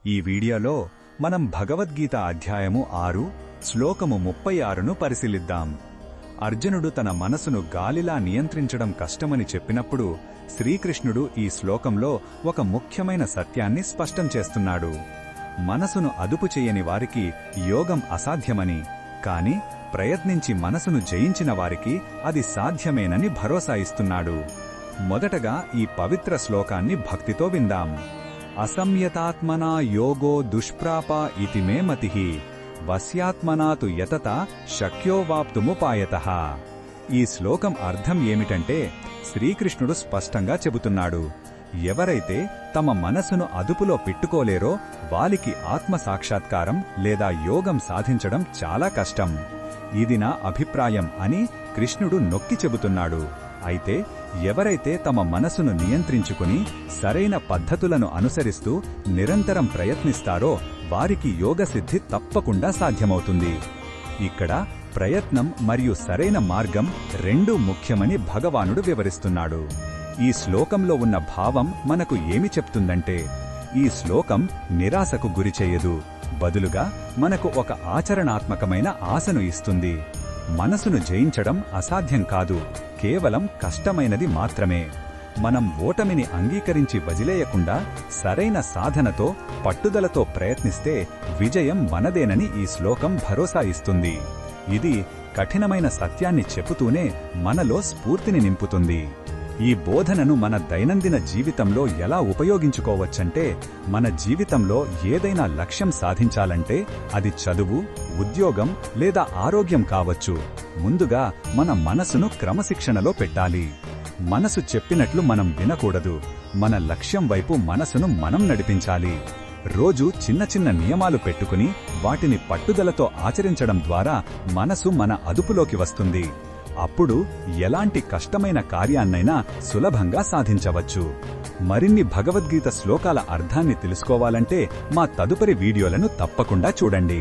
ఈ వీడియోలో మనం భగవద్గీత అధ్యాయము 6 శ్లోకము 36ను పరిశీలిద్దాం. అర్జునుడు తన మనసును గాలిలా నియంత్రించడం కష్టమని చెప్పినప్పుడు శ్రీకృష్ణుడు ఈ శ్లోకంలో ఒక ముఖ్యమైన సత్యాన్ని స్పష్టం చేస్తున్నాడు. మనసును అదుపు చేయని వారికి యోగం అసాధ్యమని, కాని ప్రయత్నించి మనసును జయించిన వారికి అది సాధ్యమేనని భరోసా ఇస్తున్నాడు. మొదటగా ఈ పవిత్ర శ్లోకాన్ని భక్తితో విందాం. అసంయతాత్మనా యోగో దుష్ప్రాప ఇతి మే మతిః వస్యాత్మనాతు యతత శక్యోవాప్తుముపాయతః. ఈ శ్లోకం అర్థం ఏమిటంటే, శ్రీకృష్ణుడు స్పష్టంగా చెబుతున్నాడు, ఎవరైతే తమ మనసును అదుపులో పెట్టుకోలేరో వారికి ఆత్మసాక్షాత్కారం లేదా యోగం సాధించడం చాలా కష్టం. ఇది నా అభిప్రాయం అని కృష్ణుడు నొక్కి చెబుతున్నాడు. అయితే ఎవరైతే తమ మనసును నియంత్రించుకుని సరైన పద్ధతులను అనుసరిస్తూ నిరంతరం ప్రయత్నిస్తారో వారికి యోగసిద్ధి తప్పకుండా సాధ్యమవుతుంది. ఇక్కడ ప్రయత్నం మరియు సరైన మార్గం రెండూ ముఖ్యమని భగవానుడు వివరిస్తున్నాడు. ఈ శ్లోకంలో ఉన్న భావం మనకు ఏమి చెప్తుందంటే, ఈ శ్లోకం నిరాశకు గురిచేయదు, బదులుగా మనకు ఒక ఆచరణాత్మకమైన ఆశను ఇస్తుంది. మనసును జయించడం అసాధ్యం కాదు, కేవలం కష్టమైనది మాత్రమే. మనం ఓటమిని అంగీకరించి వదిలేయకుండా సరైన సాధనతో పట్టుదలతో ప్రయత్నిస్తే విజయం మనదేనని ఈ శ్లోకం భరోసా ఇస్తుంది. ఇది కఠినమైన సత్యాన్ని చెబుతూనే మనలో స్ఫూర్తిని నింపుతుంది. ఈ బోధనను మన దైనందిన జీవితంలో ఎలా ఉపయోగించుకోవచ్చంటే, మన జీవితంలో ఏదైనా లక్ష్యం సాధించాలంటే అది చదువు, ఉద్యోగం లేదా ఆరోగ్యం కావచ్చు. ముందుగా మన మనసును క్రమశిక్షణలో పెట్టాలి. మనసు చెప్పినట్లు మనం వినకూడదు. మన లక్ష్యం వైపు మనసును మనం నడిపించాలి. రోజూ చిన్న చిన్న నియమాలు పెట్టుకుని వాటిని పట్టుదలతో ఆచరించడం ద్వారా మనసు మన అదుపులోకి వస్తుంది. అప్పుడు ఎలాంటి కష్టమైన కార్యాన్నైనా సులభంగా సాధించవచ్చు. మరిన్ని భగవద్గీత శ్లోకాల అర్థాన్ని తెలుసుకోవాలంటే మా తదుపరి వీడియోలను తప్పకుండా చూడండి.